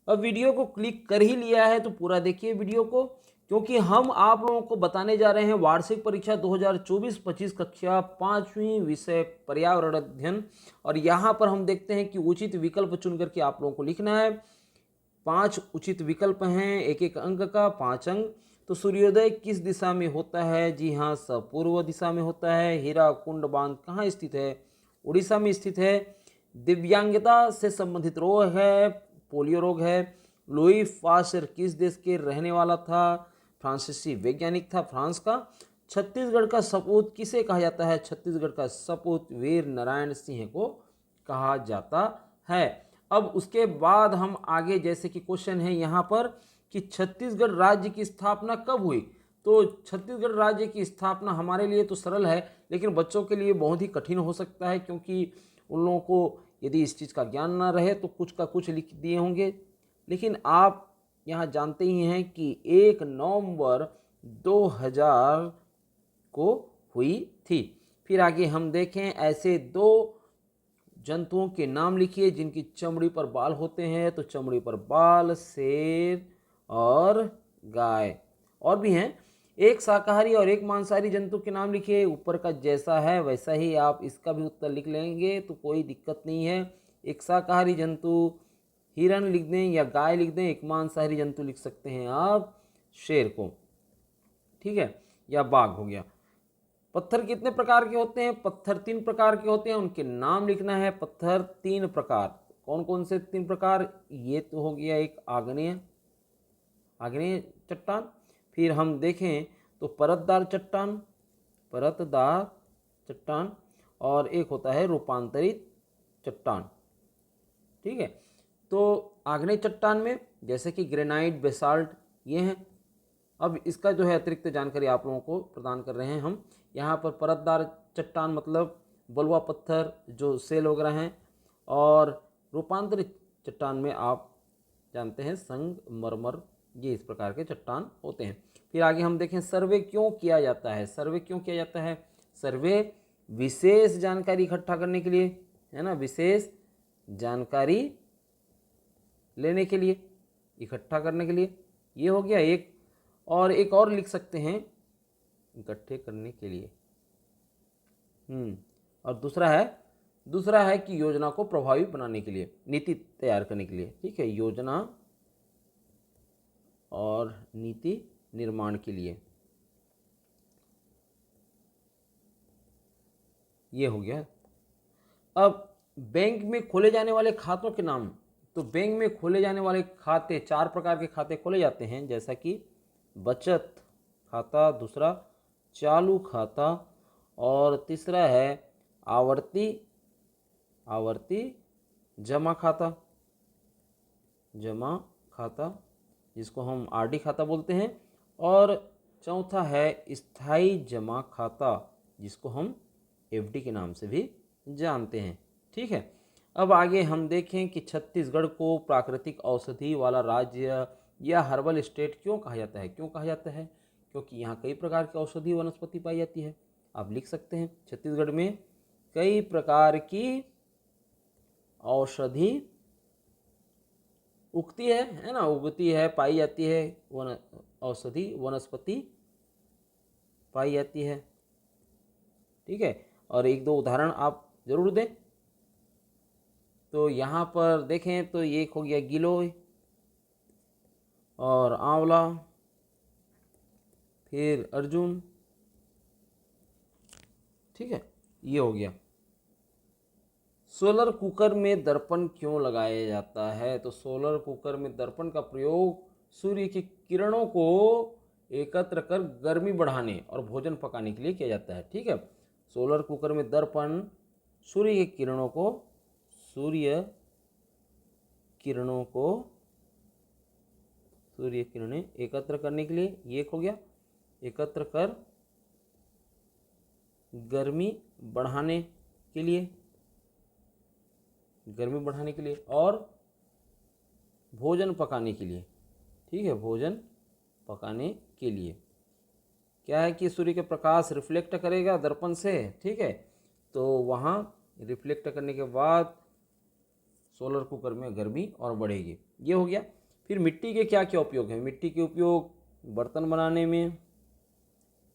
अब वीडियो को क्लिक कर ही लिया है तो पूरा देखिए वीडियो को, क्योंकि हम आप लोगों को बताने जा रहे हैं वार्षिक परीक्षा 2024-25 कक्षा 5वीं विषय पर्यावरण अध्ययन। और यहाँ पर हम देखते हैं कि उचित विकल्प चुन करके आप लोगों को लिखना है। 5 उचित विकल्प हैं, एक एक अंक का 5 अंक। तो सूर्योदय किस दिशा में होता है? जी हाँ, सब पूर्व दिशा में होता है। हीराकुंड बांध कहाँ स्थित है? उड़ीसा में स्थित है। दिव्यांगता से संबंधित रोग है, पोलियो रोग है। लुई पास्चर किस देश के रहने वाला था? फ्रांसीसी वैज्ञानिक था, फ्रांस का। छत्तीसगढ़ का सपूत किसे कहा जाता है? छत्तीसगढ़ का सपूत वीर नारायण सिंह को कहा जाता है। अब उसके बाद हम आगे, जैसे कि क्वेश्चन है यहाँ पर कि छत्तीसगढ़ राज्य की स्थापना कब हुई? तो छत्तीसगढ़ राज्य की स्थापना हमारे लिए तो सरल है, लेकिन बच्चों के लिए बहुत ही कठिन हो सकता है, क्योंकि उन लोगों को यदि इस चीज़ का ज्ञान ना रहे तो कुछ का कुछ लिख दिए होंगे। लेकिन आप यहाँ जानते ही हैं कि 1 नवंबर 2000 को हुई थी। फिर आगे हम देखें, ऐसे 2 जंतुओं के नाम लिखिए जिनकी चमड़ी पर बाल होते हैं। तो चमड़ी पर बाल, शेर और गाय। और भी हैं, एक शाकाहारी और एक मांसाहारी जंतु के नाम लिखिए। ऊपर का जैसा है वैसा ही आप इसका भी उत्तर लिख लेंगे तो कोई दिक्कत नहीं है। एक शाकाहारी जंतु हिरन लिख दें या गाय लिख दें, एक मांसाहारी जंतु लिख सकते हैं आप शेर को, ठीक है, या बाघ हो गया। पत्थर कितने प्रकार के होते हैं? पत्थर 3 प्रकार के होते हैं, उनके नाम लिखना है। पत्थर 3 प्रकार, कौन कौन से 3 प्रकार? ये तो हो गया एक आग्नेय चट्टान। फिर हम देखें तो परतदार चट्टान, और एक होता है रूपांतरित चट्टान, ठीक है। तो आग्नेय चट्टान में जैसे कि ग्रेनाइट, बेसाल्ट, ये हैं। अब इसका जो है अतिरिक्त जानकारी आप लोगों को प्रदान कर रहे हैं हम। यहाँ पर परतदार चट्टान मतलब बलुआ पत्थर जो सेल वगैरह हैं, और रूपांतरित चट्टान में आप जानते हैं संगमरमर, ये इस प्रकार के चट्टान होते हैं। फिर आगे हम देखें, सर्वे क्यों किया जाता है? सर्वे क्यों किया जाता है? सर्वे विशेष जानकारी इकट्ठा करने के लिए, है ना, विशेष जानकारी लेने के लिए, इकट्ठा करने के लिए, ये हो गया एक। और एक और लिख सकते हैं, इकट्ठे करने के लिए। और दूसरा है कि योजना को प्रभावी बनाने के लिए, नीति तैयार करने के लिए, ठीक है, योजना और नीति निर्माण के लिए, ये हो गया। अब बैंक में खोले जाने वाले खातों के नाम। तो बैंक में खोले जाने वाले खाते, 4 प्रकार के खाते खोले जाते हैं, जैसा कि बचत खाता, दूसरा चालू खाता, और तीसरा है आवर्ती जमा खाता, जिसको हम आरडी खाता बोलते हैं, और चौथा है स्थायी जमा खाता, जिसको हम एफडी के नाम से भी जानते हैं, ठीक है। अब आगे हम देखें कि छत्तीसगढ़ को प्राकृतिक औषधि वाला राज्य या हर्बल स्टेट क्यों कहा जाता है? क्योंकि यहाँ कई प्रकार की औषधि वनस्पति पाई जाती है। आप लिख सकते हैं, छत्तीसगढ़ में कई प्रकार की औषधि उगती है ना, उगती है, पाई जाती है, औषधि वनस्पति पाई जाती है, ठीक है। और एक दो उदाहरण आप जरूर दें। तो यहाँ पर देखें तो एक हो गया गिलोय और आंवला, फिर अर्जुन, ठीक है, ये हो गया। सोलर कुकर में दर्पण क्यों लगाया जाता है? तो सोलर कुकर में दर्पण का प्रयोग सूर्य की किरणों को एकत्र कर गर्मी बढ़ाने और भोजन पकाने के लिए किया जाता है, ठीक है। सोलर कुकर में दर्पण सूर्य की किरणों को सूर्य किरणें एकत्र करने के लिए, ये हो गया, एकत्र कर गर्मी बढ़ाने के लिए, और भोजन पकाने के लिए, ठीक है, भोजन पकाने के लिए। क्या है कि सूर्य के प्रकाश रिफ्लेक्ट करेगा दर्पण से, ठीक है, तो वहाँ रिफ्लेक्ट करने के बाद सोलर कुकर में गर्मी और बढ़ेगी। ये हो गया। फिर मिट्टी के क्या क्या उपयोग हैं? मिट्टी के उपयोग बर्तन बनाने में,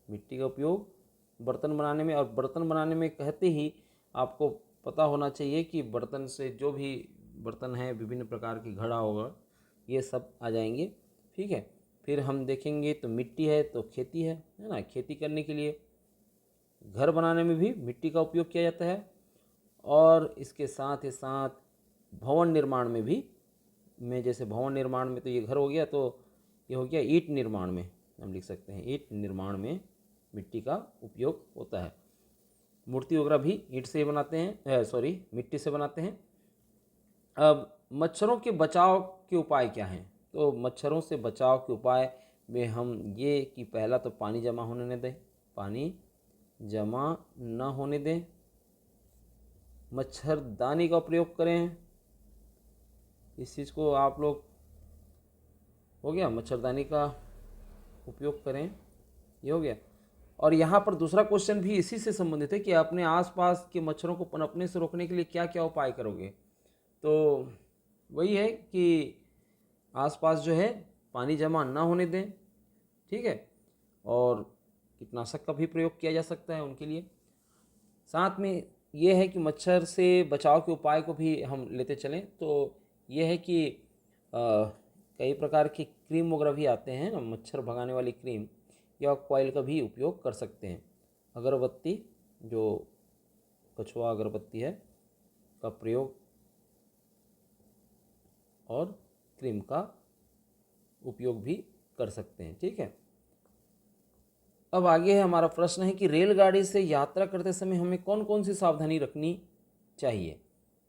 मिट्टी का उपयोग बर्तन बनाने में, और बर्तन बनाने में कहते ही आपको पता होना चाहिए कि बर्तन से जो भी बर्तन हैं, विभिन्न प्रकार की घड़ा होगा, ये सब आ जाएंगे। ठीक है। फिर हम देखेंगे तो मिट्टी है तो खेती है ना, खेती करने के लिए। घर बनाने में भी मिट्टी का उपयोग किया जाता है, और इसके साथ ही साथ भवन निर्माण में भी, जैसे भवन निर्माण में तो ये घर हो गया, तो ये हो गया ईंट निर्माण में, हम लिख सकते हैं ईंट निर्माण में मिट्टी का उपयोग होता है। मूर्ति वगैरह भी ईंट से ही बनाते हैं, मिट्टी से बनाते हैं। अब मच्छरों के बचाव के उपाय क्या हैं? तो मच्छरों से बचाव के उपाय में हम ये कि पहला तो पानी जमा होने न दें, पानी जमा न होने दें। मच्छरदानी का प्रयोग करें। इस चीज़ को आप लोग, हो गया, मच्छरदानी का उपयोग करें, ये हो गया। और यहाँ पर दूसरा क्वेश्चन भी इसी से संबंधित है कि अपने आसपास के मच्छरों को पनपने से रोकने के लिए क्या क्या उपाय करोगे? तो वही है कि आसपास जो है पानी जमा ना होने दें। ठीक है। और कीटनाशक का भी प्रयोग किया जा सकता है उनके लिए। साथ में ये है कि मच्छर से बचाव के उपाय को भी हम लेते चलें। तो ये है कि कई प्रकार की क्रीम वगैरह भी आते हैं ना, मच्छर भगाने वाली क्रीम या कॉइल का भी उपयोग कर सकते हैं। अगरबत्ती, जो कछुआ अगरबत्ती है, का प्रयोग और क्रीम का उपयोग भी कर सकते हैं। ठीक है। अब आगे है हमारा प्रश्न है कि रेलगाड़ी से यात्रा करते समय हमें कौन कौन सी सावधानी रखनी चाहिए?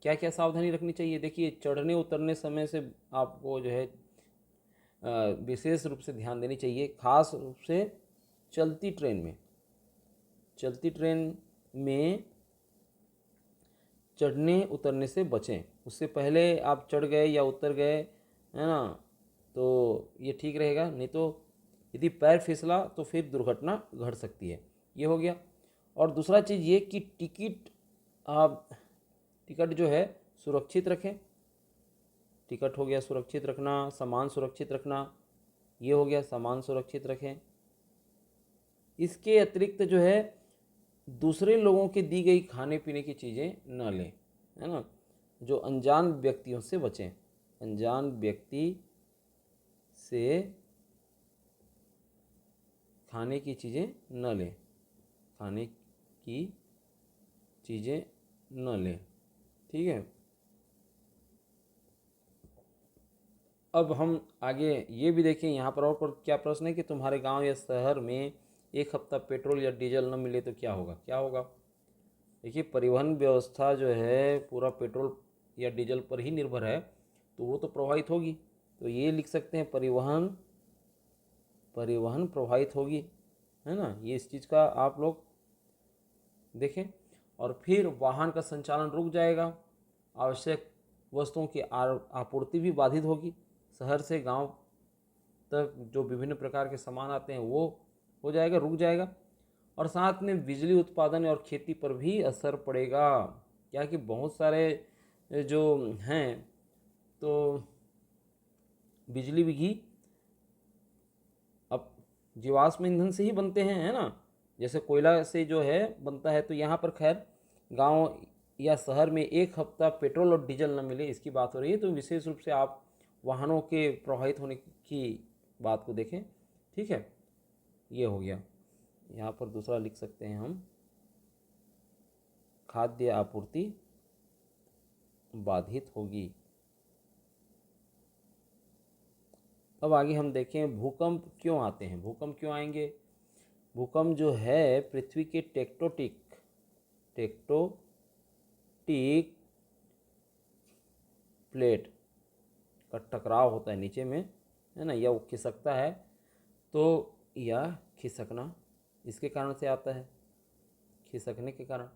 क्या क्या सावधानी रखनी चाहिए? देखिए, चढ़ने उतरने समय से आपको जो है विशेष रूप से ध्यान देनी चाहिए, खास रूप से चलती ट्रेन में चढ़ने उतरने से बचें। उससे पहले आप चढ़ गए या उतर गए, है ना, तो ये ठीक रहेगा। नहीं तो यदि पैर फिसला तो फिर दुर्घटना घट सकती है। ये हो गया। और दूसरा चीज़ ये कि टिकट जो है सुरक्षित रखें। टिकट हो गया सुरक्षित रखना, सामान सुरक्षित रखना, ये हो गया, सामान सुरक्षित रखें। इसके अतिरिक्त जो है दूसरे लोगों की दी गई खाने पीने की चीज़ें न लें, है ना। जो अनजान व्यक्तियों से बचें, अनजान व्यक्ति से खाने की चीज़ें न लें, खाने की चीज़ें न लें। ठीक है। अब हम आगे ये भी देखें, यहाँ पर और क्या प्रश्न है कि तुम्हारे गांव या शहर में एक हफ्ता पेट्रोल या डीजल न मिले तो क्या होगा? क्या होगा? देखिए, परिवहन व्यवस्था जो है पूरा पेट्रोल या डीजल पर ही निर्भर है, तो वो तो प्रभावित होगी। तो ये लिख सकते हैं परिवहन प्रभावित होगी, है ना। ये इस चीज़ का आप लोग देखें। और फिर वाहन का संचालन रुक जाएगा, आवश्यक वस्तुओं की आपूर्ति भी बाधित होगी। शहर से गांव तक जो विभिन्न प्रकार के सामान आते हैं वो हो जाएगा, रुक जाएगा। और साथ में बिजली उत्पादन और खेती पर भी असर पड़ेगा। क्या कि बहुत सारे जो हैं, तो बिजली भी अब जीवाश्म ईंधन से ही बनते हैं, है ना। जैसे कोयला से जो है बनता है। तो यहाँ पर खैर गांव या शहर में एक हफ्ता पेट्रोल और डीजल न मिले, इसकी बात हो रही है। तो विशेष रूप से आप वाहनों के प्रभावित होने की बात को देखें। ठीक है। ये हो गया। यहाँ पर दूसरा लिख सकते हैं हम, खाद्य आपूर्ति बाधित होगी। अब आगे हम देखें भूकंप क्यों आते हैं? भूकंप क्यों आएंगे? भूकंप जो है पृथ्वी के टेक्टोनिक प्लेट का टकराव होता है नीचे में, है ना, या वो खिसकता है। तो यह खिसकना इसके कारण से आता है, खिसकने के कारण।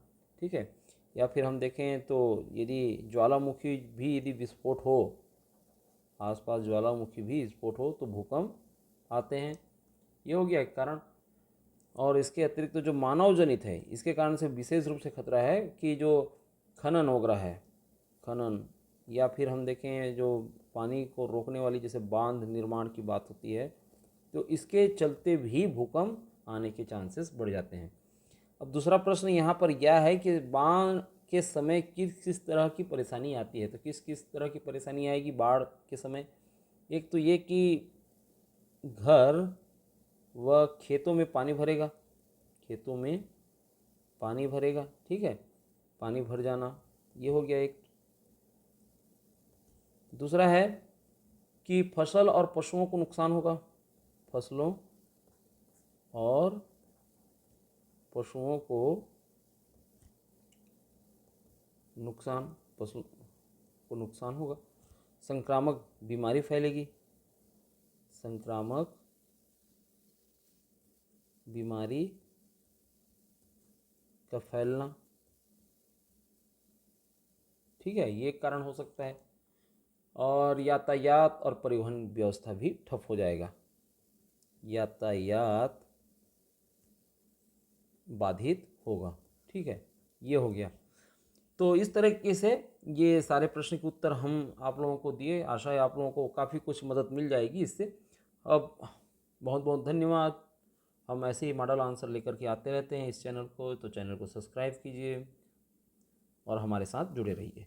ठीक है। या फिर हम देखें तो यदि ज्वालामुखी भी यदि विस्फोट हो, आसपास ज्वालामुखी भी विस्फोट हो, तो भूकंप आते हैं। ये हो गया एक कारण। और इसके अतिरिक्त जो मानव जनित है, इसके कारण से विशेष रूप से खतरा है कि जो खनन वगैरह है, खनन या फिर हम देखें जो पानी को रोकने वाली जैसे बांध निर्माण की बात होती है, तो इसके चलते भी भूकंप आने के चांसेस बढ़ जाते हैं। अब दूसरा प्रश्न यहाँ पर यह है कि बाढ़ के समय किस किस तरह की परेशानी आती है। तो किस किस तरह की परेशानी आएगी बाढ़ के समय? एक तो ये कि घर व खेतों में पानी भरेगा, खेतों में पानी भरेगा, ठीक है, पानी भर जाना, ये हो गया एक। दूसरा है कि फसल और पशुओं को नुकसान होगा, फसलों और पशुओं को नुकसान, पशु को नुकसान होगा। संक्रामक बीमारी फैलेगी, संक्रामक बीमारी का फैलना, ठीक है, ये एक कारण हो सकता है। और यातायात और परिवहन व्यवस्था भी ठप हो जाएगा, यातायात बाधित होगा, ठीक है, ये हो गया। तो इस तरीके से ये सारे प्रश्न के उत्तर हम आप लोगों को दिए। आशा है आप लोगों को काफ़ी कुछ मदद मिल जाएगी इससे। अब बहुत बहुत धन्यवाद। हम ऐसे ही मॉडल आंसर लेकर के आते रहते हैं इस चैनल को, तो चैनल को सब्सक्राइब कीजिए और हमारे साथ जुड़े रहिए।